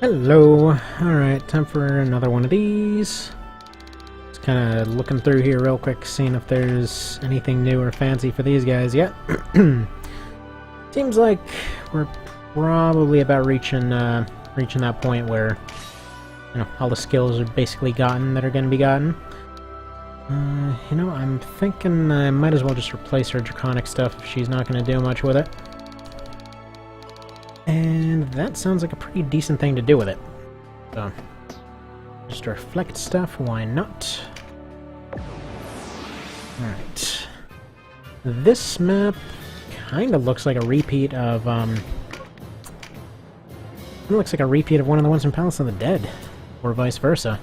Hello. Alright, time for another one of these. Just kind of looking through here real quick, seeing if there's anything new or fancy for these guys yet. Seems like we're probably about reaching that point where, all the skills are basically gotten that are going to be gotten. I'm thinking I might as well just replace her draconic stuff if she's not going to do much with it. And that sounds like a pretty decent thing to do with it. So, just reflect stuff, why not? Alright. This map kind of looks like a repeat of, it looks like a repeat of one of the ones from Palace of the Dead. Or vice versa.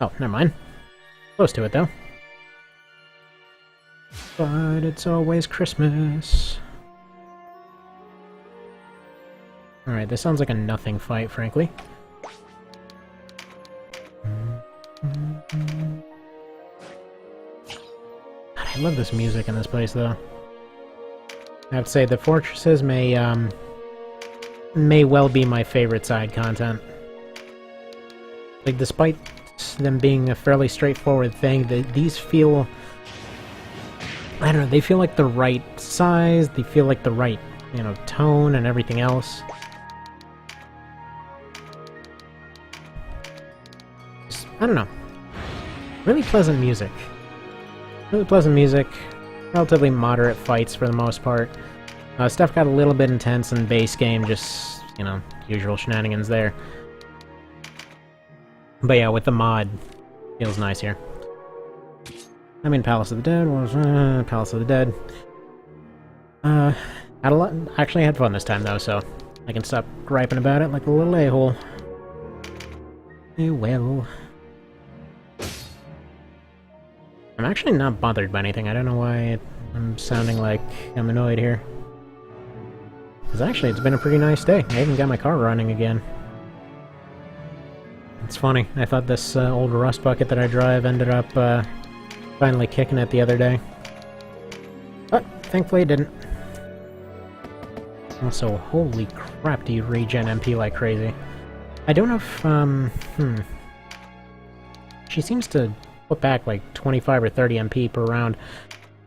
Oh, never mind. Close to it, though. But it's always Christmas. Alright, this sounds like a nothing fight, frankly. God, I love this music in this place, though. I have to say, the fortresses may well be my favorite side content. Like, despite them being a fairly straightforward thing, these feel... I don't know, they feel like the right size, they feel like the right, tone and everything else. Just, I don't know. Really pleasant music. Really pleasant music. Relatively moderate fights for the most part. Stuff got a little bit intense in base game, just, usual shenanigans there. But yeah, with the mod, feels nice here. I mean, Palace of the Dead was Palace of the Dead. Had a lot. Actually, had fun this time though, so I can stop griping about it like a little a-hole. Well, I'm actually not bothered by anything. I don't know why I'm sounding like I'm annoyed here. Because actually, it's been a pretty nice day. I even got my car running again. It's funny. I thought this old rust bucket that I drive ended up finally kicking it the other day. But thankfully it didn't. Also, holy crap, do you regen MP like crazy. I don't know if, She seems to put back like 25 or 30 MP per round.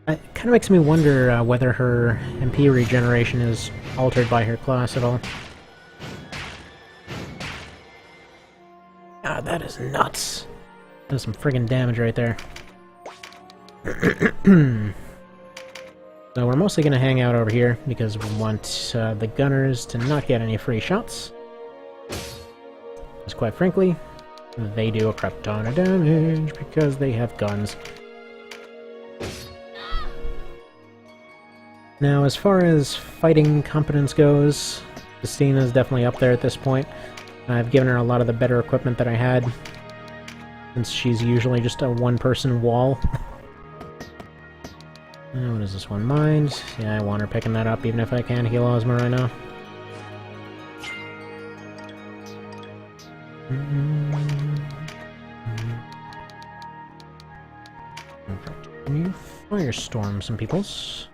It kind of makes me wonder whether her MP regeneration is altered by her class at all. God, that is nuts. That's some friggin' damage right there. So we're mostly going to hang out over here because we want the gunners to not get any free shots. Because quite frankly, they do a crap ton of damage because they have guns. Now, as far as fighting competence goes, Christina's definitely up there at this point. I've given her a lot of the better equipment that I had, since she's usually just a one-person wall. What is this one? Mind? Yeah, I want her picking that up, even if I can't heal Ozma right now. Can you firestorm some peoples?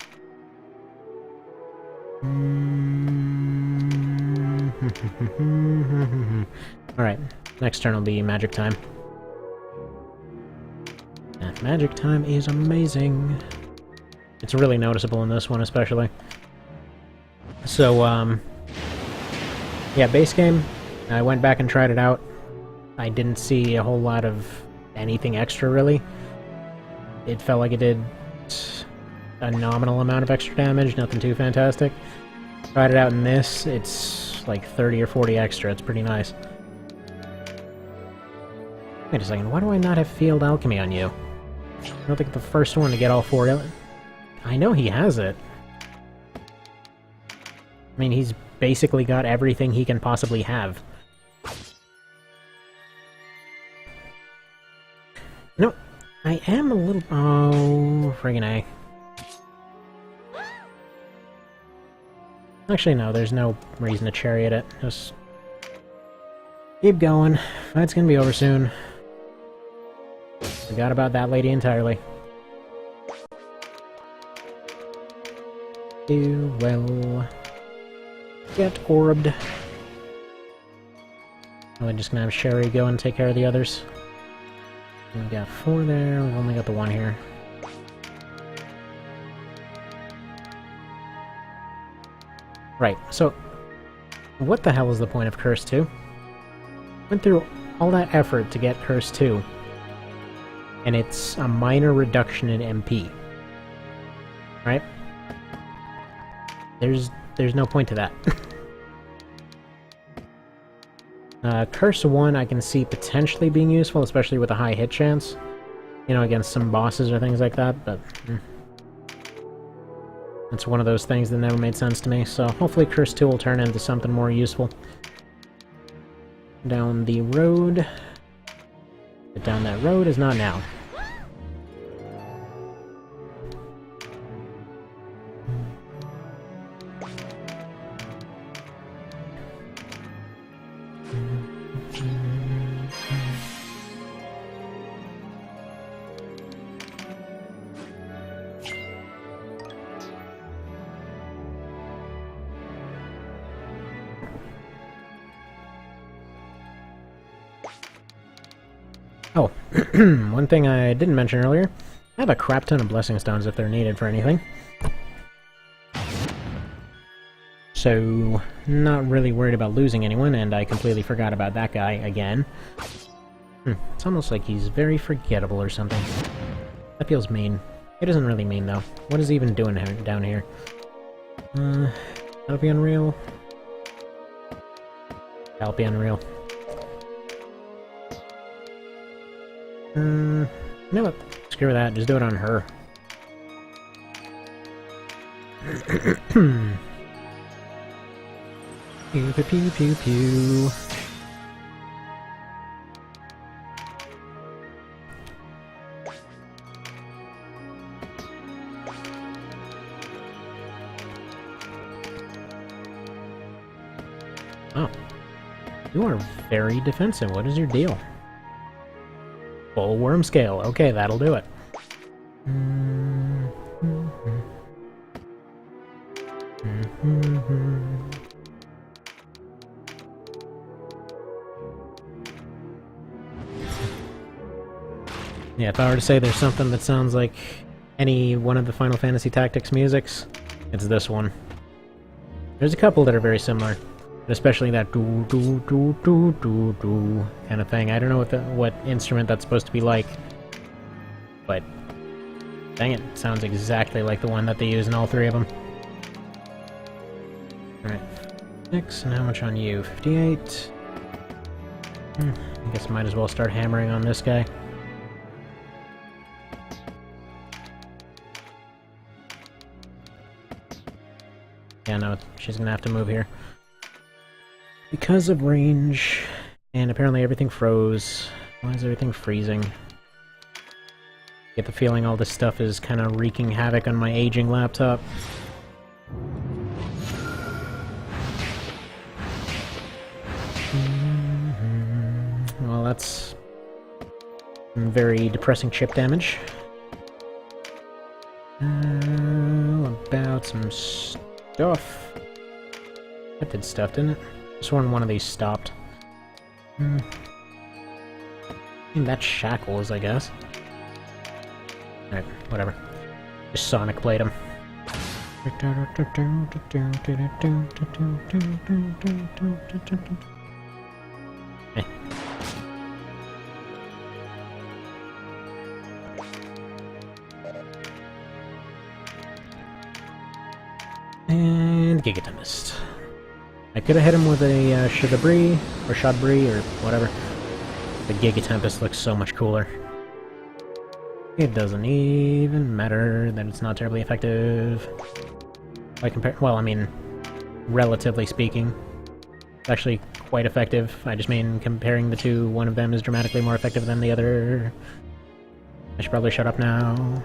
Alright, next turn will be magic time. And magic time is amazing. It's really noticeable in this one, especially. So, yeah, base game, I went back and tried it out. I didn't see a whole lot of anything extra, really. It felt like it did a nominal amount of extra damage, nothing too fantastic. Tried it out in this, it's like 30 or 40 extra, it's pretty nice. Wait a second, why do I not have Field Alchemy on you? I don't think the first one to get all four... I know he has it. I mean, he's basically got everything he can possibly have. No, I am a little... Oh, friggin' A. Actually, no, there's no reason to chariot it. Just keep going. Fight's gonna be over soon. Forgot about that lady entirely. Do well. Get orbed. We're just gonna have Sherry go and take care of the others. We got 4 there, we've only got the 1 here. Right, so what the hell is the point of Curse 2? Went through all that effort to get Curse 2, and it's a minor reduction in MP. Right? There's no point to that. Curse 1 I can see potentially being useful, especially with a high hit chance. You know, against some bosses or things like that, but... It's one of those things that never made sense to me, so hopefully Curse 2 will turn into something more useful. Down the road. But down that road is not now. Oh, one thing I didn't mention earlier, I have a crap ton of blessing stones if they're needed for anything. So, not really worried about losing anyone, and I completely forgot about that guy again. It's almost like he's very forgettable or something. That feels mean. It isn't really mean, though. What is he even doing down here? That'll be Unreal. That'll be Unreal. You know what? Screw that, just do it on her. Pew pew pew pew pew. Oh. You are very defensive. What is your deal? Full worm scale. Okay, that'll do it. Yeah, if I were to say there's something that sounds like any one of the Final Fantasy Tactics musics, it's this one. There's a couple that are very similar. Especially that do do do do do do kind of thing. I don't know what instrument that's supposed to be like, but dang it, it sounds exactly like the one that they use in all 3 of them. Alright, 6, and how much on you? 58. I guess I might as well start hammering on this guy. Yeah, no, she's gonna have to move here. Because of range, and apparently everything froze. Why is everything freezing? Get the feeling all this stuff is kind of wreaking havoc on my aging laptop. Well, that's very depressing chip damage. About some stuff. That did stuff, didn't it? Just when one of these stopped. I mean, that's shackles, I guess. Alright, whatever. Just Sonic played him. Hey. And Giga Tempest. I could have hit him with a Shadabri, or Shadbri, or whatever. The Giga Tempest looks so much cooler. It doesn't even matter that it's not terribly effective. I compare, well, I mean, relatively speaking, it's actually quite effective. I just mean comparing the two, one of them is dramatically more effective than the other. I should probably shut up now.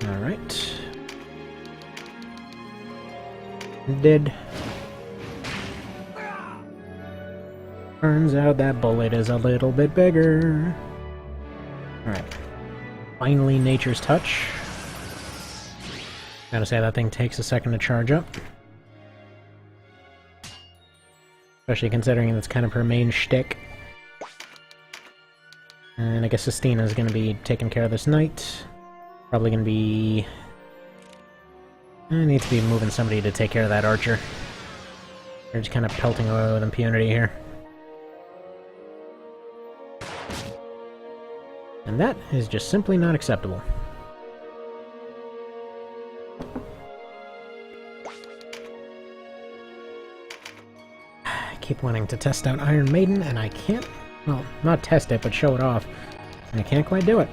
Alright. Dead. Turns out that bullet is a little bit bigger. Alright. Finally, Nature's Touch. Gotta say, that thing takes a second to charge up. Especially considering that's kind of her main shtick. And I guess Sistina's gonna be taking care of this knight. Probably gonna be... I need to be moving somebody to take care of that archer. They're just kind of pelting away with impunity here. And that is just simply not acceptable. I keep wanting to test out Iron Maiden, and I can't... Well, not test it, but show it off. And I can't quite do it.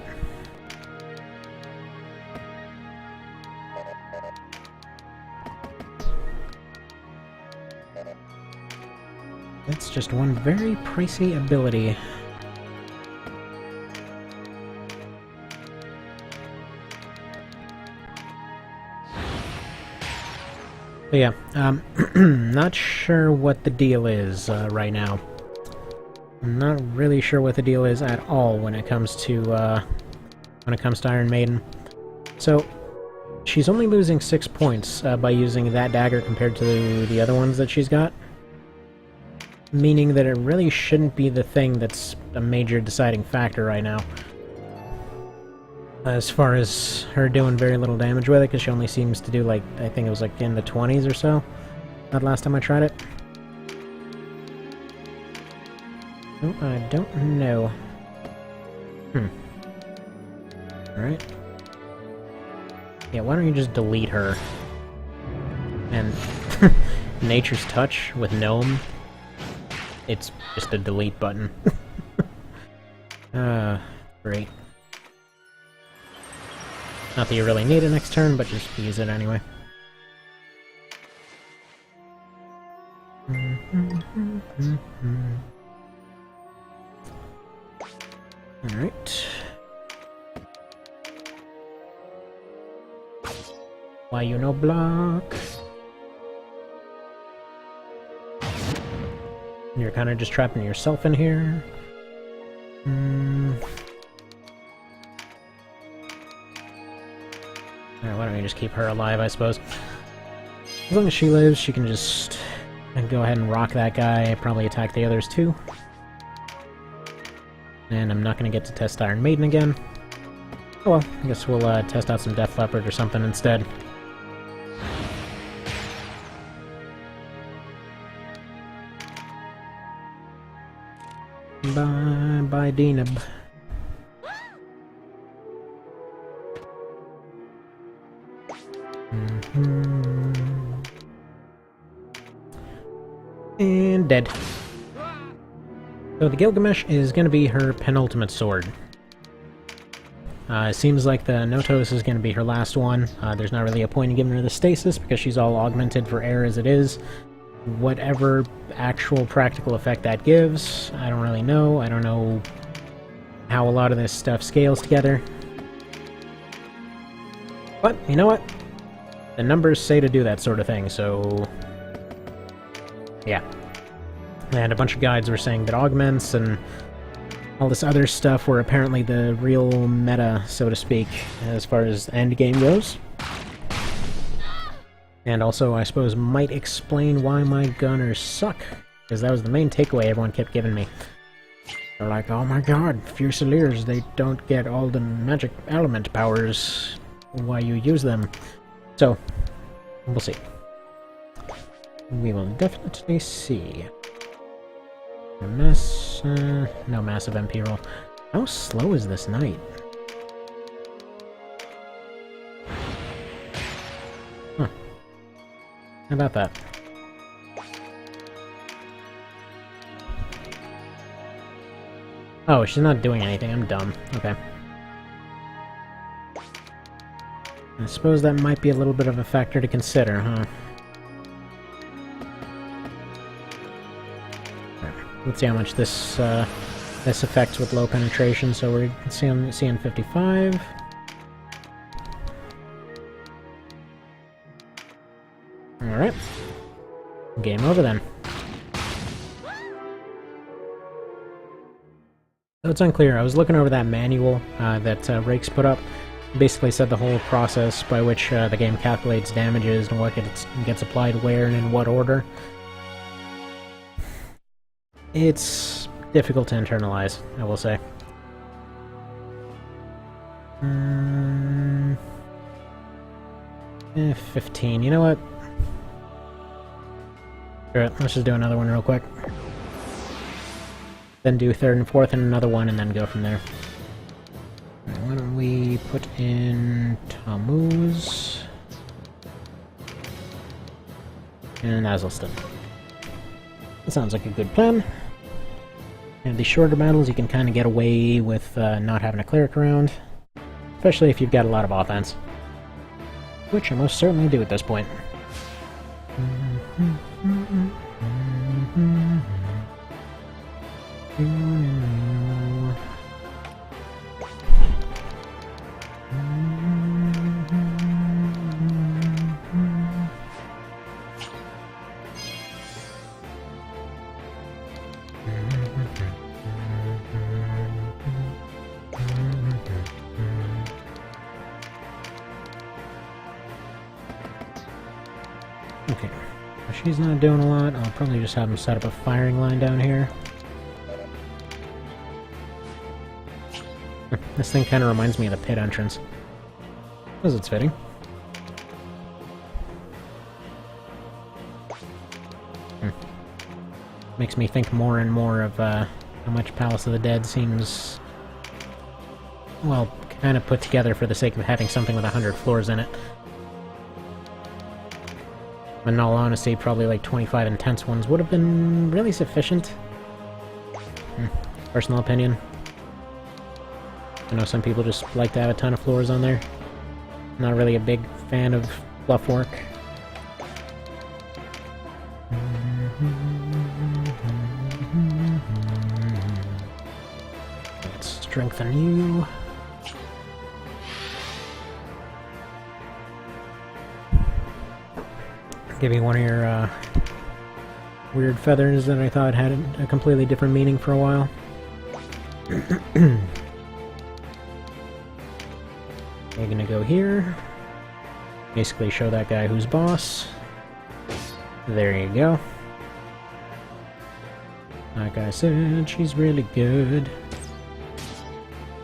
That's just one very pricey ability. But yeah, not sure what the deal is right now. I'm not really sure what the deal is at all when it comes to Iron Maiden. So, she's only losing 6 points by using that dagger compared to the other ones that she's got. Meaning that it really shouldn't be the thing that's a major deciding factor right now. As far as her doing very little damage with it, because she only seems to do, like, I think it was like in the 20s or so. That last time I tried it. Oh, I don't know. Alright. Yeah, why don't you just delete her? And Nature's Touch with Gnome. It's just a delete button. Great. Not that you really need it next turn, but just use it anyway. Alright. Why you no block? You're kind of just trapping yourself in here. Alright, why don't you just keep her alive, I suppose? As long as she lives, she can just go ahead and rock that guy, probably attack the others too. And I'm not going to get to test Iron Maiden again. Oh well, I guess we'll test out some Death Leopard or something instead. Bye, Deneb. And dead. So the Gilgamesh is going to be her penultimate sword. It seems like the Notos is going to be her last one. There's not really a point in giving her the stasis because she's all augmented for air as it is. Whatever actual practical effect that gives, I don't really know. I don't know how a lot of this stuff scales together. But, you know what? The numbers say to do that sort of thing, so... yeah. And a bunch of guides were saying that augments and all this other stuff were apparently the real meta, so to speak, as far as the endgame goes. And also, I suppose, might explain why my gunners suck, because that was the main takeaway everyone kept giving me. They're like, oh my god, Fusiliers, they don't get all the magic element powers while you use them. So, we'll see. We will definitely see. No massive MP roll. How slow is this knight? Huh. How about that? Oh, she's not doing anything. I'm dumb. Okay. I suppose that might be a little bit of a factor to consider, huh? Let's see how much this this affects with low penetration. So we're seeing 55. All right. Game over then. So it's unclear. I was looking over that manual that Rakes put up. Basically said the whole process by which the game calculates damages and what gets applied where and in what order. It's difficult to internalize, I will say. 15. You know what? Alright, let's just do another one real quick. Then do third and fourth and another one, and then go from there. Right, why don't we put in Tammuz and Azelston. That sounds like a good plan. And these shorter battles, you can kind of get away with not having a cleric around, especially if you've got a lot of offense, which I most certainly do at this point. Okay, she's not doing a lot. I'll probably just have him set up a firing line down here. This thing kind of reminds me of the pit entrance. Because it's fitting. Makes me think more and more of how much Palace of the Dead seems, well, kind of put together for the sake of having something with 100 floors in it. In all honesty, probably like 25 intense ones would have been really sufficient. Personal opinion. I know some people just like to have a ton of floors on there. Not really a big fan of fluff work. Let's strengthen you. Give me one of your weird feathers that I thought had a completely different meaning for a while. You're gonna go here. Basically show that guy who's boss. There you go. Like I said, she's really good.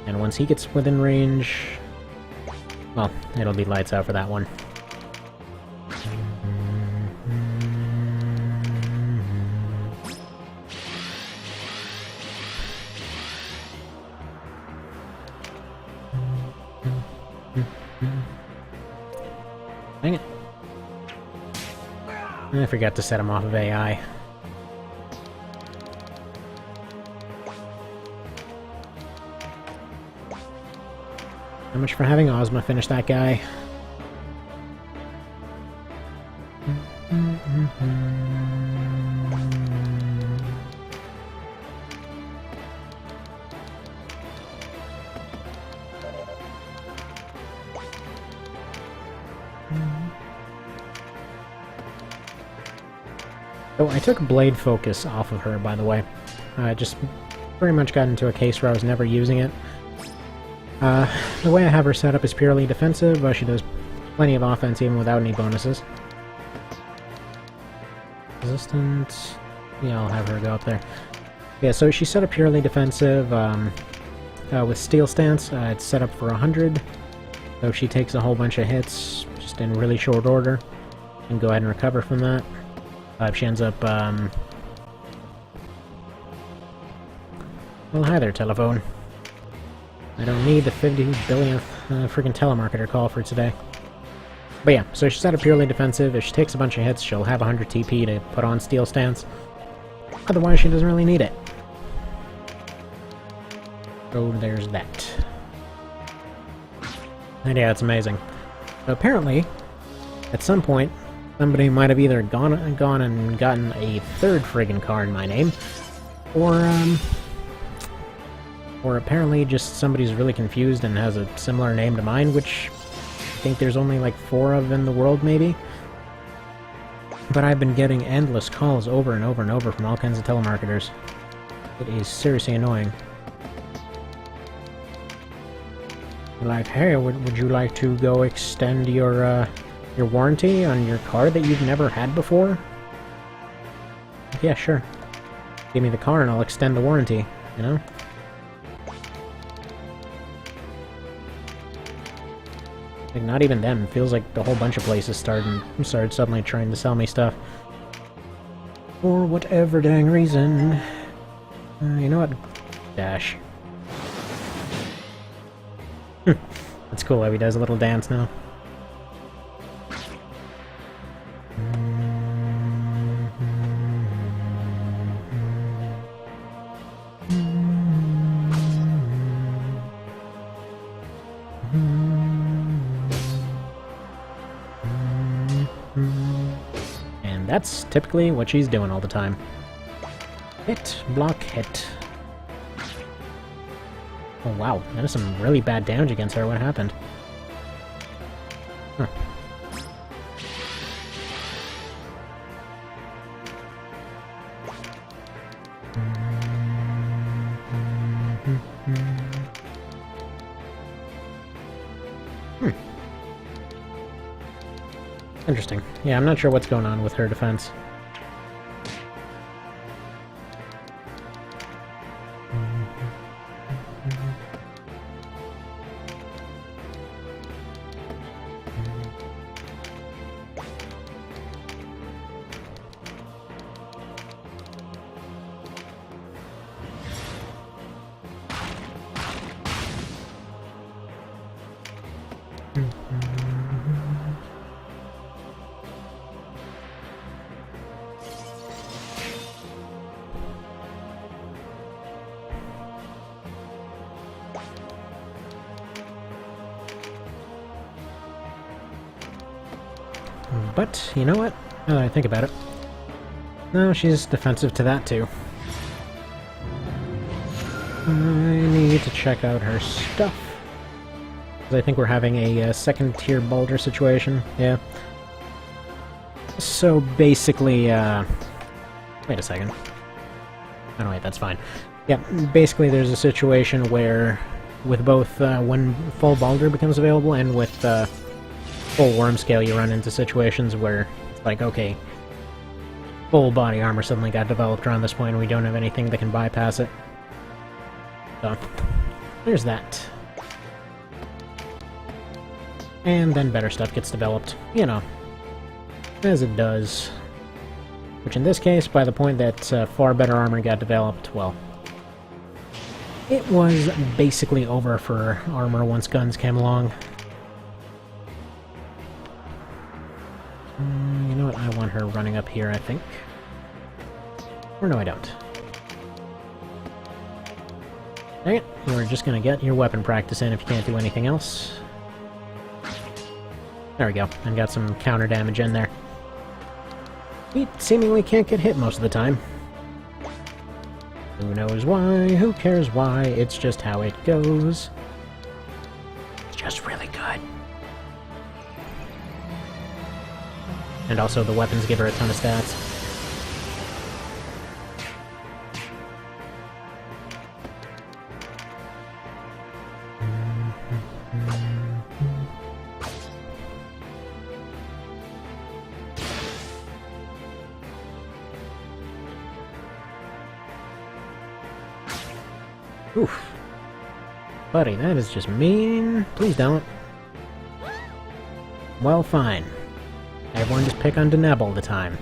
And once he gets within range, well, it'll be lights out for that one. Dang it. I forgot to set him off of AI. How much for having Ozma finish that guy? Oh, I took Blade Focus off of her, by the way. I just pretty much got into a case where I was never using it. The way I have her set up is purely defensive, but she does plenty of offense even without any bonuses. Resistance... yeah, I'll have her go up there. Yeah, so she's set up purely defensive. With Steel Stance, it's set up for 100. So if she takes a whole bunch of hits, just in really short order, you can go ahead and recover from that. If she ends up, well, hi there, telephone. I don't need the 50 billionth freaking telemarketer call for today. But yeah, so she's set up purely defensive. If she takes a bunch of hits, she'll have 100 TP to put on Steel Stance. Otherwise, she doesn't really need it. So there's that. And yeah, it's amazing. So apparently, at some point, somebody might have either gone and gotten a third friggin' car in my name, or apparently just somebody's really confused and has a similar name to mine, which I think there's only like 4 of in the world, maybe. But I've been getting endless calls over and over and over from all kinds of telemarketers. It is seriously annoying. Like, hey, would you like to go extend your warranty on your car that you've never had before? Yeah, sure. Give me the car and I'll extend the warranty, you know? Like, not even them. It feels like a whole bunch of places started suddenly trying to sell me stuff. For whatever dang reason. You know what? Dash. That's cool how he does a little dance now. And that's typically what she's doing all the time. Hit, block, hit. Oh wow, that is some really bad damage against her. What happened? Huh. Interesting. Yeah, I'm not sure what's going on with her defense. But, you know what? Now that I think about it. No, she's defensive to that too. I need to check out her stuff. I think we're having a second-tier Baldur situation. Yeah. So basically, wait a second. Oh no, wait, that's fine. Yeah, basically there's a situation where, with both when full Baldur becomes available and with full worm scale, you run into situations where it's like, okay, full body armor suddenly got developed around this point and we don't have anything that can bypass it. So, there's that. And then better stuff gets developed, you know, as it does. Which in this case, by the point that far better armor got developed, well, it was basically over for armor once guns came along. You know what, I want her running up here, I think. Or no, I don't. Dang it, you're just gonna get your weapon practice in if you can't do anything else. There we go, and got some counter damage in there. He seemingly can't get hit most of the time. Who knows why, who cares why, it's just how it goes. It's just really good. And also the weapons give her a ton of stats. Oof. Buddy, that is just mean. Please don't. Well, fine. Everyone just pick on Deneb all the time.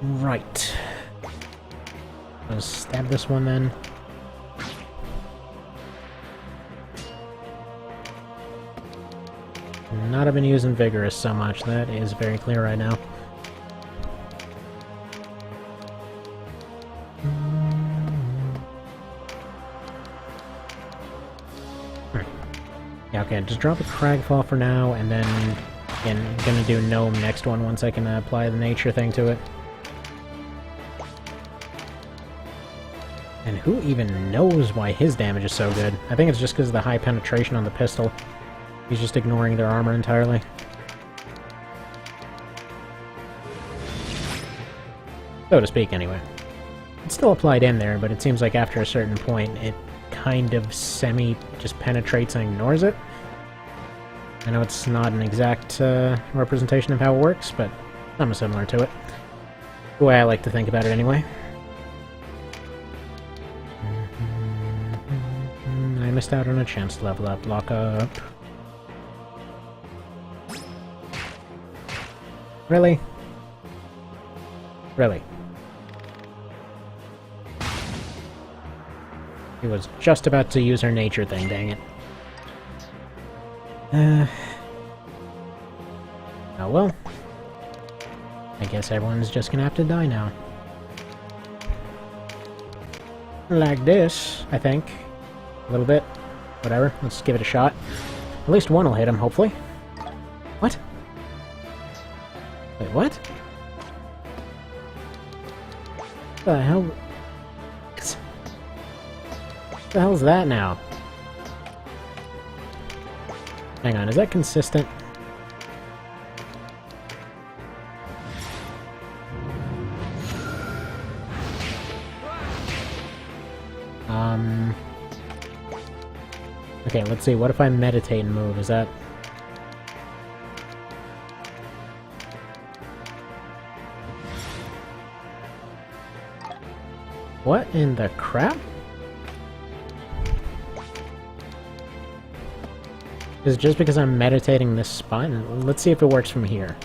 Right. Let's stab this one then. Not have been using Vigorous so much, that is very clear right now. Yeah, okay, just drop a Cragfall for now, and then again, I'm gonna do Gnome next one once I can apply the nature thing to it. And who even knows why his damage is so good? I think it's just because of the high penetration on the pistol. He's just ignoring their armor entirely. So to speak, anyway. It's still applied in there, but it seems like after a certain point, it kind of just penetrates and ignores it. I know it's not an exact representation of how it works, but something similar to it. The way I like to think about it, anyway. I missed out on a chance to level up. Lock up. Really? Really? He was just about to use her nature thing, dang it. Oh well. I guess everyone's just gonna have to die now. Like this, I think. A little bit. Whatever, let's give it a shot. At least one will hit him, hopefully. What? Wait, what? What the hell? What the hell's that now? Hang on, is that consistent? Okay, let's see, what if I meditate and move? Is that... What in the crap? Is it just because I'm meditating this spot? Let's see if it works from here.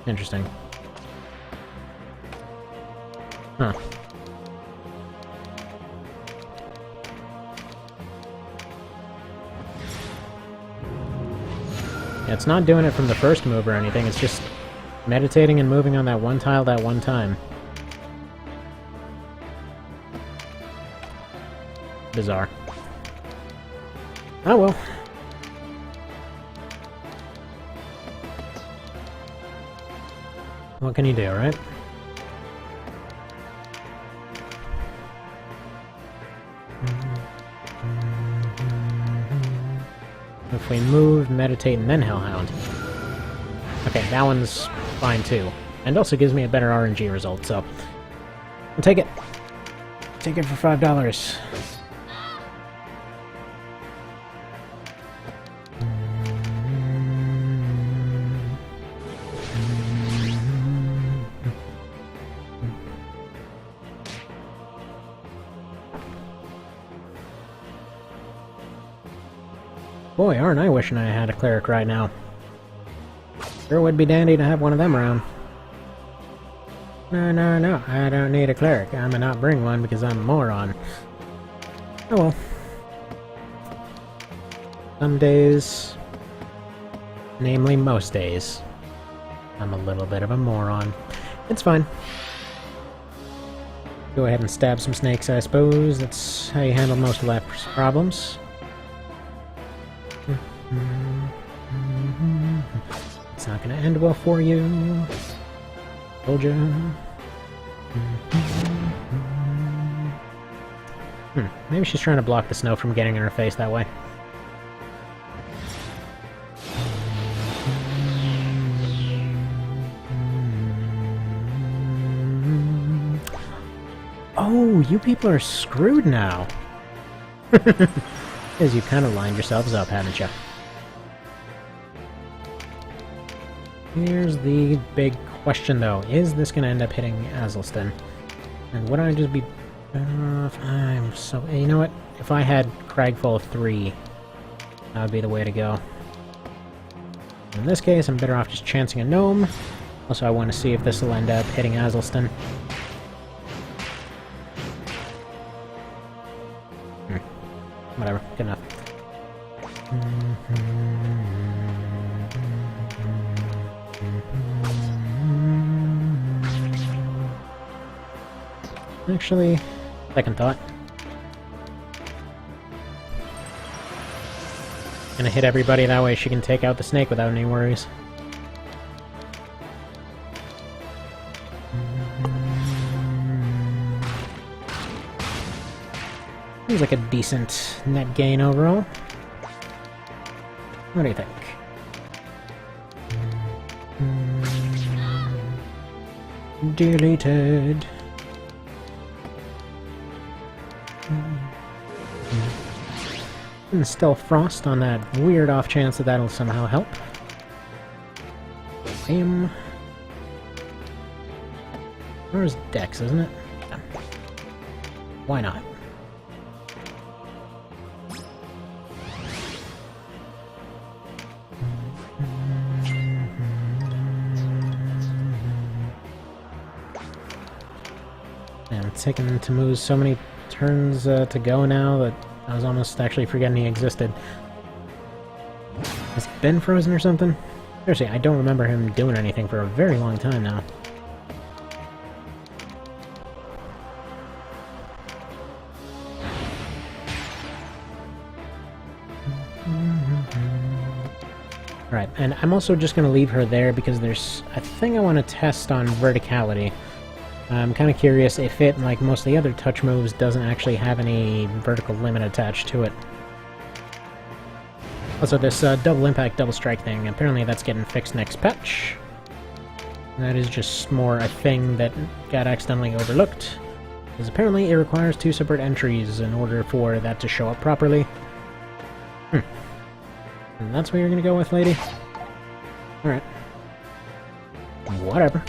Interesting. Huh. Yeah, it's not doing it from the first move or anything, it's just meditating and moving on that one tile that one time. Bizarre. Oh well. What can you do, right? If we move, meditate, and then Hellhound. Okay, that one's fine too. And also gives me a better RNG result, so... I'll take it. Take it for $5. Boy, aren't I wishing I had a cleric right now. Sure would be dandy to have one of them around. No, I don't need a cleric. I'm gonna not bring one because I'm a moron. Oh well. Some days, namely most days, I'm a little bit of a moron. It's fine. Go ahead and stab some snakes, I suppose. That's how you handle most of life's problems. It's not gonna end well for you. Told ya. Maybe she's trying to block the snow from getting in her face that way. Oh, you people are screwed now. Because you kind of lined yourselves up, haven't you? Here's the big question, though. Is this going to end up hitting Azelston? And would I just be better off? I'm so... You know what? If I had Cragfall of 3, that would be the way to go. In this case, I'm better off just chancing a gnome. Also, I want to see if this will end up hitting Azelston. Whatever, good enough. Actually, second thought. Gonna hit everybody, that way she can take out the snake without any worries. Seems like a decent net gain overall. What do you think? Deleted. And still Frost on that weird off chance that that'll somehow help. Bam. Where's Dex, isn't it? Yeah. Why not? Man, it's taken Tammuz so many turns to go now that I was almost actually forgetting he existed. Has he been frozen or something? Seriously, I don't remember him doing anything for a very long time now. Right, and I'm also just going to leave her there because there's a thing I want to test on verticality. I'm kind of curious if it, like most of the other touch moves, doesn't actually have any vertical limit attached to it. Also, this double impact, double strike thing, apparently that's getting fixed next patch. That is just more a thing that got accidentally overlooked, because apparently it requires 2 separate entries in order for that to show up properly. And that's what you're gonna go with, lady? Alright. Whatever.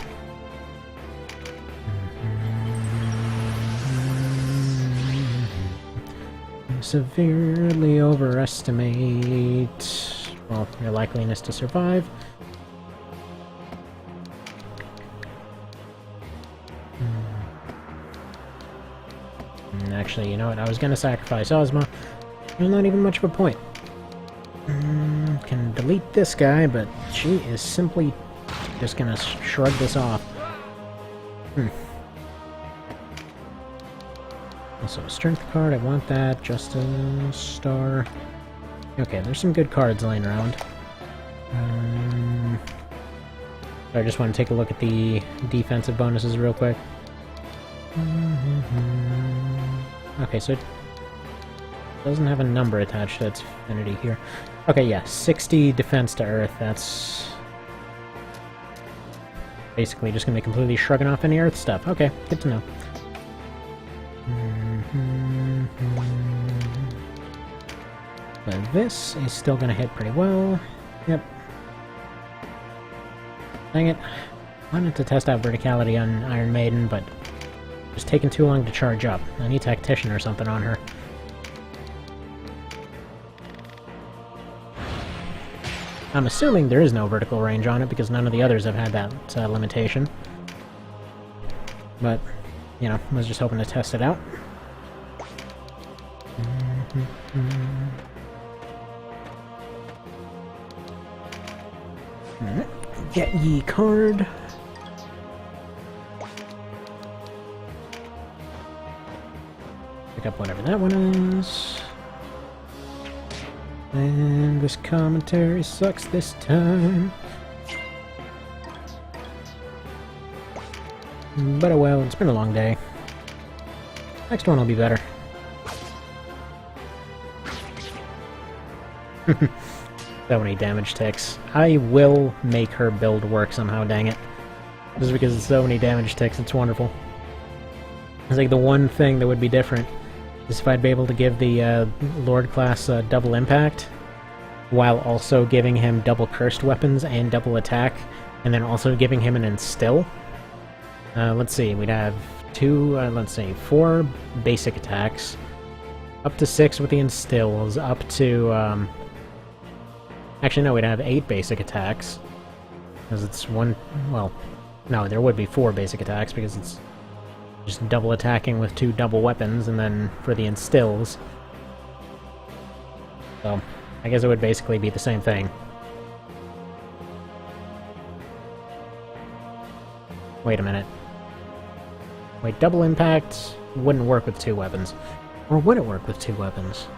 Severely overestimate, well, your likeliness to survive. Actually, you know what? I was gonna sacrifice Ozma. There's not even much of a point. Can delete this guy, but she is simply just gonna shrug this off. Also, a strength card, I want that. Justice Star. Okay, there's some good cards laying around. I just want to take a look at the defensive bonuses real quick. Okay, so it doesn't have a number attached to its affinity here. Okay, yeah, 60 defense to Earth, that's basically just going to be completely shrugging off any Earth stuff. Okay, good to know. But this is still going to hit pretty well. Yep. Dang it. I wanted to test out verticality on Iron Maiden, but it's taking too long to charge up. I need Tactician or something on her. I'm assuming there is no vertical range on it because none of the others have had that limitation. But, you know, I was just hoping to test it out. Alright, get ye card. Pick up whatever that one is. And this commentary sucks this time. But oh well, it's been a long day. Next one will be better. So many damage ticks. I will make her build work somehow, dang it. Just because it's so many damage ticks, it's wonderful. It's like the one thing that would be different is if I'd be able to give the Lord class double impact, while also giving him double cursed weapons and double attack, and then also giving him an instill. Let's see, we'd have 4 basic attacks, up to 6 with the instills, up to, actually no, we'd have 8 basic attacks, because it's one, well, no, there would be 4 basic attacks, because it's just double attacking with 2 double weapons, and then for the instills. So, I guess it would basically be the same thing. Wait a minute. Wait, double impact wouldn't work with 2 weapons. Or would it work with 2 weapons?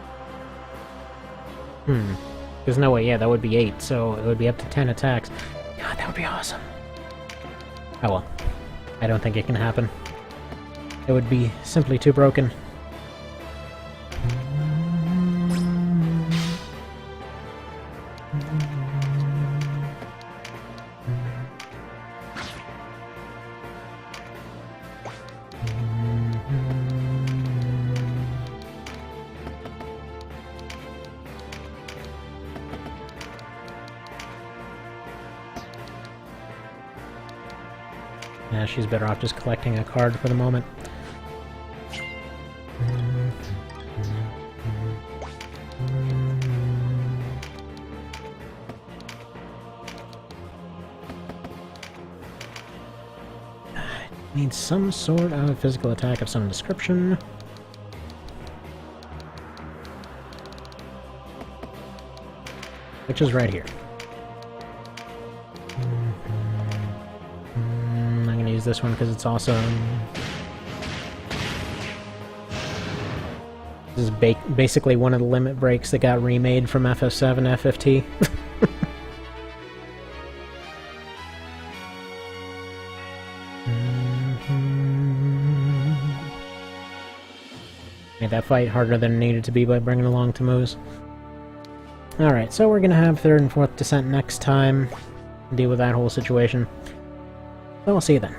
There's no way, yeah, that would be 8, so it would be up to 10 attacks. God, that would be awesome. Oh well. I don't think it can happen. It would be simply too broken. Yeah, she's better off just collecting a card for the moment. Needs some sort of physical attack of some description. Which is right here. I'm gonna use this one because it's awesome. This is basically one of the limit breaks that got remade from FF7 FFT. Made that fight harder than it needed to be by bringing along Tammuz. Alright, so we're gonna have 3rd and 4th Descent next time, deal with that whole situation. So I'll see you then.